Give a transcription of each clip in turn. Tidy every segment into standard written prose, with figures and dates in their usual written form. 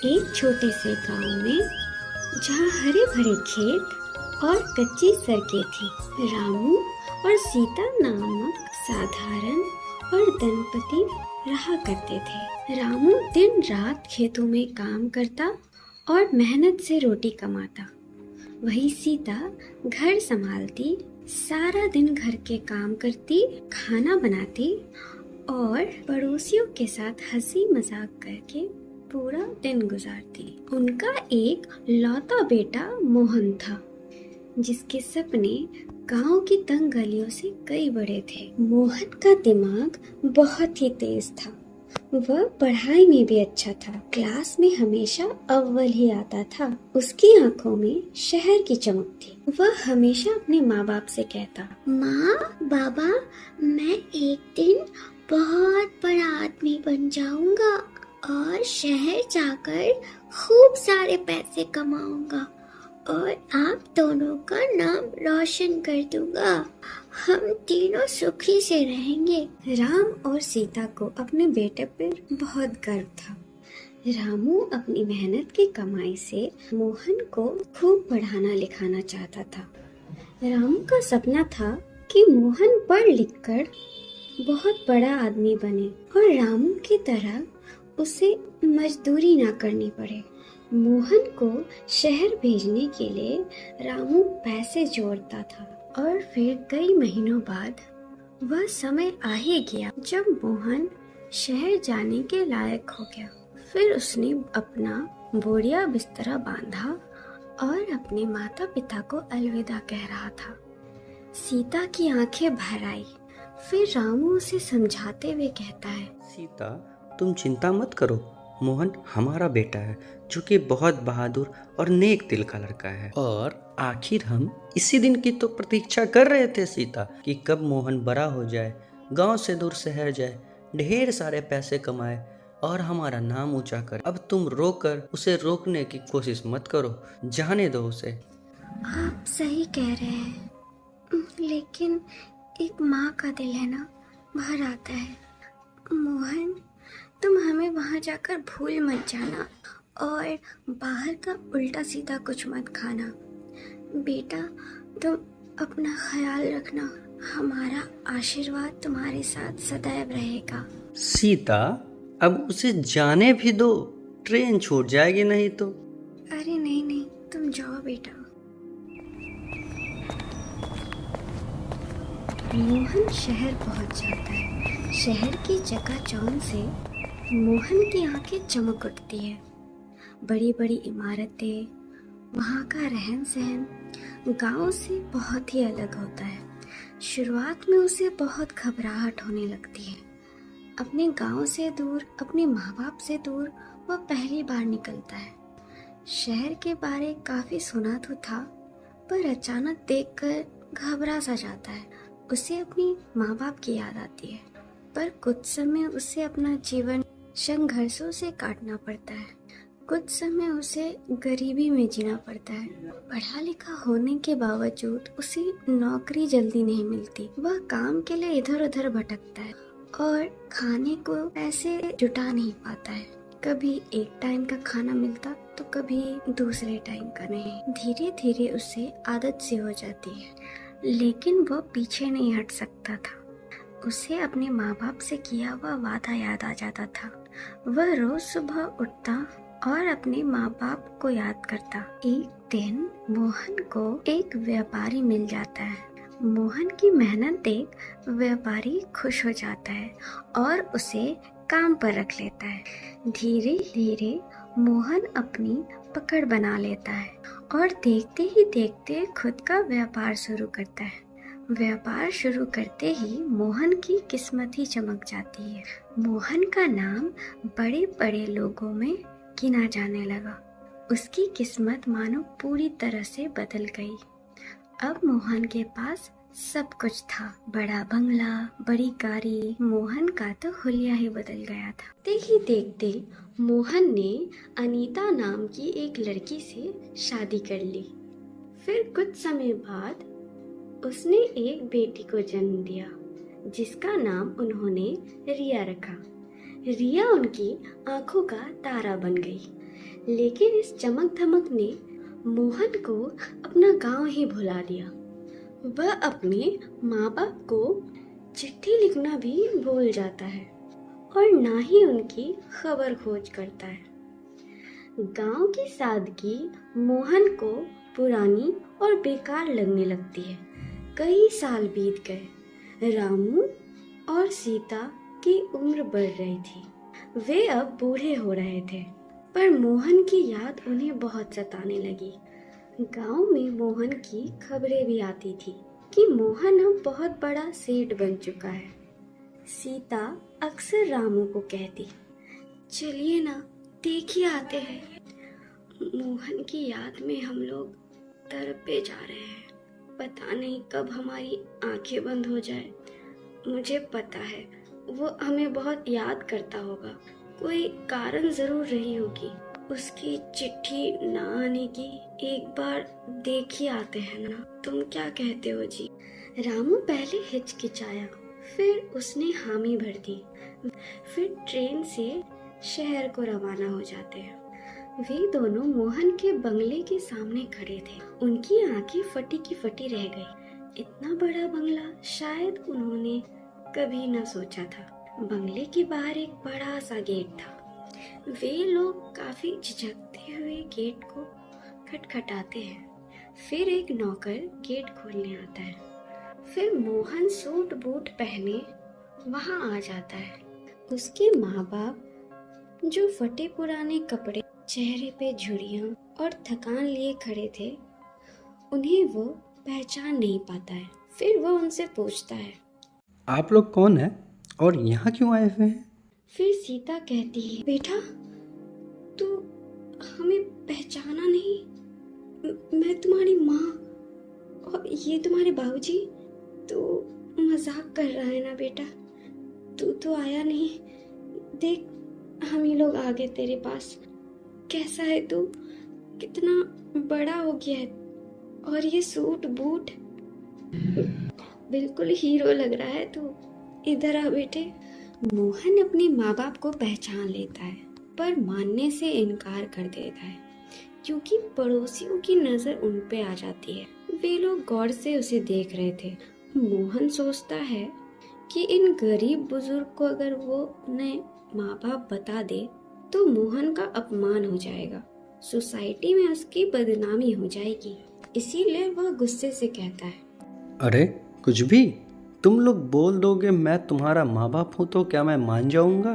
एक छोटे से गांव में जहाँ हरे भरे खेत और कच्ची सड़कें थी, रामू और सीता नामक साधारण और दंपति रहा करते थे। रामू दिन रात खेतों में काम करता और मेहनत से रोटी कमाता। वही सीता घर संभालती, सारा दिन घर के काम करती, खाना बनाती और पड़ोसियों के साथ हंसी मजाक करके पूरा दिन गुजारती। उनका एक लौता बेटा मोहन था, जिसके सपने गांव की तंग गलियों से कई बड़े थे। मोहन का दिमाग बहुत ही तेज था। वह पढ़ाई में भी अच्छा था, क्लास में हमेशा अव्वल ही आता था। उसकी आंखों में शहर की चमक थी। वह हमेशा अपने माँ बाप से कहता, माँ बाबा, मैं एक दिन बहुत बड़ा आदमी बन जाऊंगा और शहर जाकर खूब सारे पैसे कमाऊंगा और आप दोनों का नाम रोशन कर दूंगा। हम तीनों सुखी से रहेंगे। राम और सीता को अपने बेटे पर बहुत गर्व था। रामू अपनी मेहनत की कमाई से मोहन को खूब पढ़ाना लिखाना चाहता था। रामू का सपना था कि मोहन पढ़ लिख कर बहुत बड़ा आदमी बने और रामू की तरह उसे मजदूरी ना करनी पड़े। मोहन को शहर भेजने के लिए रामू पैसे जोड़ता था और फिर कई महीनों बाद वह समय आ ही गया जब मोहन शहर जाने के लायक हो गया। फिर उसने अपना बोरिया बिस्तरा बांधा और अपने माता पिता को अलविदा कह रहा था। सीता की आंखें भर आई। फिर रामू उसे समझाते हुए कहता है, सीता, तुम चिंता मत करो। मोहन हमारा बेटा है, जो कि बहुत बहादुर और नेक दिल का लड़का है। और आखिर हम इसी दिन की तो प्रतीक्षा कर रहे थे सीता, कि कब मोहन बड़ा हो जाए, गांव से दूर शहर जाए, ढेर सारे पैसे कमाए और हमारा नाम ऊंचा करे। अब तुम रोकर उसे रोकने की कोशिश मत करो, जाने दो उसे। आप सही कह रहे हैं, लेकिन एक माँ का दिल है ना, भर आता है। मोहन, तुम हमें वहाँ जाकर भूल मत जाना और बाहर का उल्टा सीधा कुछ मत खाना। बेटा, तुम अपना ख्याल रखना। हमारा आशीर्वाद तुम्हारे साथ सदैव रहेगा। सीता, अब उसे जाने भी दो, ट्रेन छूट जाएगी नहीं तो। अरे नहीं नहीं, तुम जाओ बेटा। मोहन शहर पहुंच जाता है। शहर की चकाचौंध से मोहन की आंखें चमक उठती है। बड़ी बड़ी इमारतें, वहाँ का रहन सहन गांव से बहुत ही अलग होता है। शुरुआत में उसे बहुत घबराहट होने लगती है। अपने गांव से दूर, अपने माँ बाप से दूर वह पहली बार निकलता है। शहर के बारे काफी सुना तो था, पर अचानक देखकर घबरा सा जाता है। उसे अपनी माँ बाप की याद आती है, पर कुछ समय उसे अपना जीवन संघर्षों से काटना पड़ता है। कुछ समय उसे गरीबी में जीना पड़ता है। पढ़ा लिखा होने के बावजूद उसे नौकरी जल्दी नहीं मिलती। वह काम के लिए इधर उधर भटकता है और खाने को पैसे जुटा नहीं पाता है। कभी एक टाइम का खाना मिलता तो कभी दूसरे टाइम का नहीं। धीरे धीरे उसे आदत सी हो जाती है, लेकिन वह पीछे नहीं हट सकता था। उसे अपने माँ बाप से किया हुआ वादा याद आ जाता था। वह रोज सुबह उठता और अपने माँ बाप को याद करता। एक दिन मोहन को एक व्यापारी मिल जाता है। मोहन की मेहनत देख व्यापारी खुश हो जाता है और उसे काम पर रख लेता है। धीरे धीरे मोहन अपनी पकड़ बना लेता है और देखते ही देखते खुद का व्यापार शुरू करता है। व्यापार शुरू करते ही मोहन की किस्मत ही चमक जाती है। मोहन का नाम बड़े बड़े लोगों में गिना जाने लगा। उसकी किस्मत मानो पूरी तरह से बदल गई। अब मोहन के पास सब कुछ था, बड़ा बंगला, बड़ी गाड़ी। मोहन का तो हुलिया ही बदल गया था। देखते ही देखते मोहन ने अनीता नाम की एक लड़की से शादी कर ली। फिर कुछ समय बाद उसने एक बेटी को जन्म दिया, जिसका नाम उन्होंने रिया रखा। रिया उनकी आंखों का तारा बन गई। लेकिन इस चमक धमक ने मोहन को अपना गांव ही भुला दिया। वह अपने माँ बाप को चिट्ठी लिखना भी भूल जाता है और ना ही उनकी खबर खोज करता है। गांव की सादगी मोहन को पुरानी और बेकार लगने लगती है। कई साल बीत गए। रामू और सीता की उम्र बढ़ रही थी। वे अब बूढ़े हो रहे थे, पर मोहन की याद उन्हें बहुत सताने लगी। गांव में मोहन की खबरें भी आती थी कि मोहन अब बहुत बड़ा सेठ बन चुका है। सीता अक्सर रामू को कहती, चलिए ना, देख ही आते हैं। मोहन की याद में हम लोग तड़पे जा रहे हैं। पता नहीं कब हमारी आंखें बंद हो जाए। मुझे पता है वो हमें बहुत याद करता होगा। कोई कारण जरूर रही होगी उसकी चिट्ठी ना आने की। एक बार देख ही आते हैं ना, तुम क्या कहते हो जी? रामू पहले हिचकिचाया, फिर उसने हामी भर दी। फिर ट्रेन से शहर को रवाना हो जाते हैं। वे दोनों मोहन के बंगले के सामने खड़े थे। उनकी आंखें फटी की फटी रह गई। इतना बड़ा बंगला शायद उन्होंने कभी न सोचा था। बंगले के बाहर एक बड़ा सा गेट था। वे लोग काफी झिझकते हुए गेट को खटखटाते हैं। फिर एक नौकर गेट खोलने आता है। फिर मोहन सूट बूट पहने वहां आ जाता है। उसके माँ बाप, जो फटे पुराने कपड़े, चेहरे पे झुर्रियां और थकान लिए खड़े थे, उन्हें वो पहचान नहीं पाता है। फिर वो उनसे पूछता है, आप लोग कौन हैं और यहाँ क्यों आए हुए हैं? फिर सीता कहती है, बेटा तू हमें पहचाना नहीं? मैं तुम्हारी माँ और ये तुम्हारे बाबूजी। तू मजाक कर रहा है ना बेटा? तू तो आया नहीं। देख, हम ही लोग आ गए तेरे पास। कैसा है तू? कितना बड़ा हो गया है, और ये सूट बूट, बिल्कुल हीरो लग रहा है तू। इधर आ बेटे। मोहन अपने माँ बाप को पहचान लेता है, पर मानने से इनकार कर देता है, क्योंकि पड़ोसियों की नजर उन पे आ जाती है। वे लोग गौर से उसे देख रहे थे। मोहन सोचता है कि इन गरीब बुजुर्ग को अगर वो अपने माँ बाप बता दे तो मोहन का अपमान हो जाएगा, सोसाइटी में उसकी बदनामी हो जाएगी। इसीलिए वह गुस्से से कहता है, अरे कुछ भी, तुम लोग बोल दोगे मैं तुम्हारा माँ बाप हूँ तो क्या मैं मान जाऊँगा?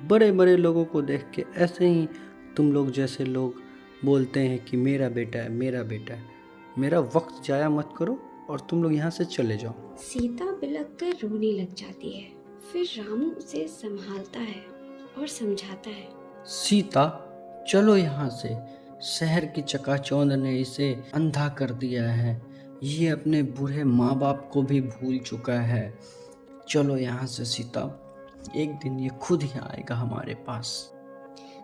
बड़े बड़े लोगों को देख के ऐसे ही तुम लोग जैसे लोग बोलते हैं कि मेरा बेटा है, मेरा बेटा है। मेरा वक्त जाया मत करो और तुम लोग यहाँ से चले जाओ। सीता बिलक कर रोने लग जाती है। फिर रामू उसे संभालता है और समझाता है, सीता चलो यहाँ से, शहर की चकाचौंध ने इसे अंधा कर दिया है। ये अपने बूढ़े माँ बाप को भी भूल चुका है। चलो यहाँ से सीता, एक दिन ये खुद ही आएगा हमारे पास।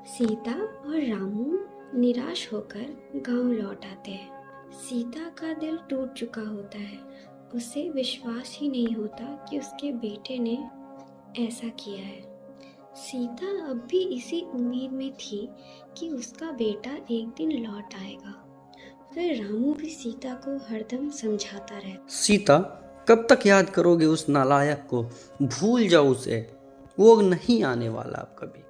सीता और रामू निराश होकर गांव लौट आते हैं। सीता का दिल टूट चुका होता है। उसे विश्वास ही नहीं होता कि उसके बेटे ने ऐसा किया है। सीता अब भी इसी उम्मीद में थी कि उसका बेटा एक दिन लौट आएगा। फिर रामू भी सीता को हरदम समझाता रहे, सीता कब तक याद करोगे उस नालायक को? भूल जाओ उसे, वो नहीं आने वाला अब कभी।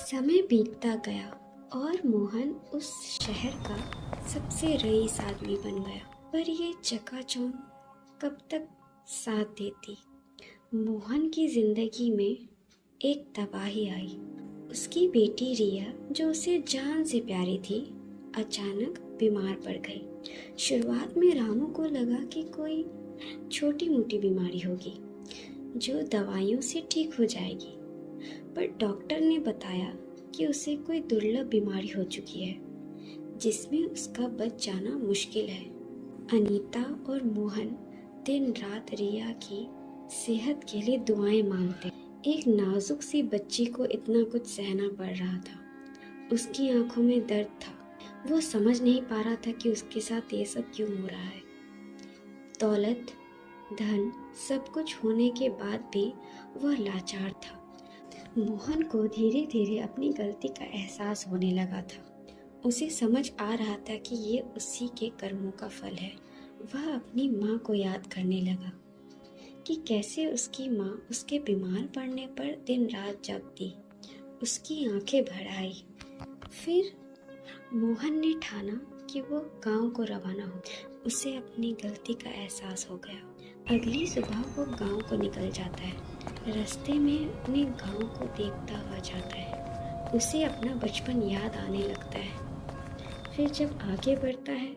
समय बीतता गया और मोहन उस शहर का सबसे रईस आदमी बन गया। पर ये चकाचौंध कब तक साथ देती? मोहन की जिंदगी में एक तबाही आई। उसकी बेटी रिया, जो उसे जान से प्यारी थी, अचानक बीमार पड़ गई। शुरुआत में रामू को लगा कि कोई छोटी मोटी बीमारी होगी जो दवाइयों से ठीक हो जाएगी, पर डॉक्टर ने बताया कि उसे कोई दुर्लभ बीमारी हो चुकी है जिसमें उसका बच जाना मुश्किल है। अनीता और मोहन दिन रात रिया की सेहत के लिए दुआएं मांगते। एक नाजुक सी बच्ची को इतना कुछ सहना पड़ रहा था। उसकी आंखों में दर्द था। वो समझ नहीं पा रहा था कि उसके साथ ये सब क्यों हो रहा है। दौलत, धन, सब कुछ होने के बाद भी वह लाचार था। मोहन को धीरे धीरे अपनी गलती का एहसास होने लगा था। उसे समझ आ रहा था कि ये उसी के कर्मों का फल है। वह अपनी माँ को याद करने लगा कि कैसे उसकी माँ उसके बीमार पड़ने पर दिन रात जगती, उसकी आंखें भर आई। फिर मोहन ने ठाना कि वो गांव को रवाना हो। उसे अपनी गलती का एहसास हो गया। अगली सुबह वो गांव को निकल जाता है। रास्ते में अपने गांव को देखता हुआ जाता है। उसे अपना बचपन याद आने लगता है। फिर जब आगे बढ़ता है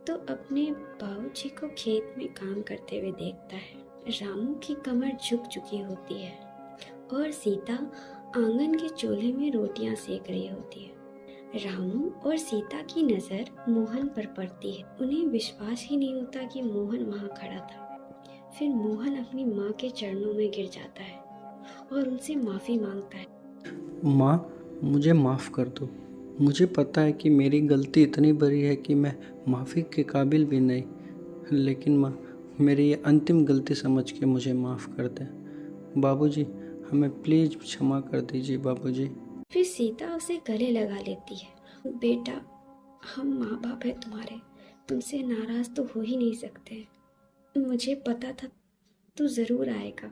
तो अपने बाबूजी को खेत में काम करते हुए देखता है। रामू की कमर झुक चुकी होती है और सीता आंगन के चूल्हे में रोटियां सेक रही होती है। रामू और सीता की नजर मोहन पर पड़ती है। उन्हें विश्वास ही नहीं होता कि मोहन वहां खड़ा था। फिर मोहन अपनी माँ के चरणों में गिर जाता है और उनसे माफी मांगता है। माँ, मुझे माफ़ कर दो। मुझे पता है कि मेरी गलती इतनी बड़ी है कि मैं माफ़ी के काबिल भी नहीं, लेकिन माँ, मेरी ये अंतिम गलती समझ के मुझे माफ़ कर दें। बाबूजी, हमें प्लीज़ क्षमा कर दीजिए बाबूजी। फिर सीता उसे गले लगा लेती है। बेटा, हम माँ बाप है तुम्हारे, तुमसे नाराज तो हो ही नहीं सकते। मुझे पता था तू जरूर आएगा।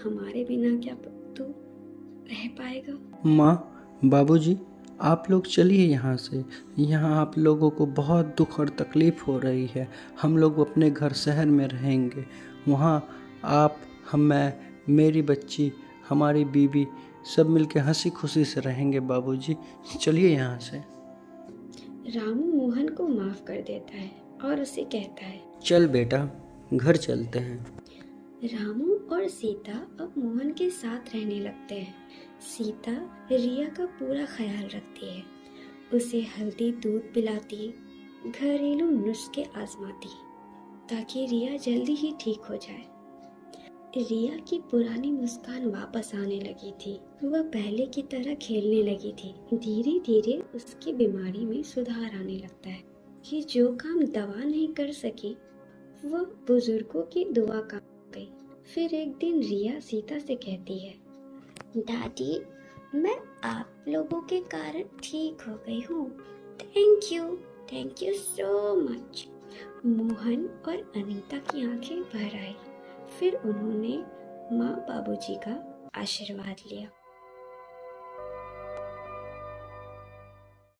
हमारे बिना क्या तू रह पाएगा? माँ, बाबूजी, आप लोग चलिए यहाँ से। यहाँ आप लोगों को बहुत दुख और तकलीफ़ हो रही है। हम लोग अपने घर शहर में रहेंगे। वहाँ आप, मैं, मेरी बच्ची, हमारी बीवी सब मिलके हंसी खुशी से रहेंगे बाबूजी। चलिए यहाँ से। रामू मोहन को माफ कर देता है और उसे कहता है, चल बेटा, घर चलते हैं। रामू और सीता अब मोहन के साथ रहने लगते हैं। सीता रिया का पूरा ख्याल रखती है। उसे हल्दी दूध पिलाती, घरेलू नुस्खे आजमाती ताकि रिया जल्दी ही ठीक हो जाए। रिया की पुरानी मुस्कान वापस आने लगी थी। वह पहले की तरह खेलने लगी थी। धीरे धीरे उसकी बीमारी में सुधार आने लगता है कि जो काम दवा नहीं कर सकी वह बुजुर्गों की दुआ काम गई। फिर एक दिन रिया सीता से कहती है, दादी, मैं आप लोगों के कारण ठीक हो गई हूँ। Thank you so much. Mohan और अनीता की आंखें भर आई। फिर उन्होंने माँ बाबूजी का आशीर्वाद लिया।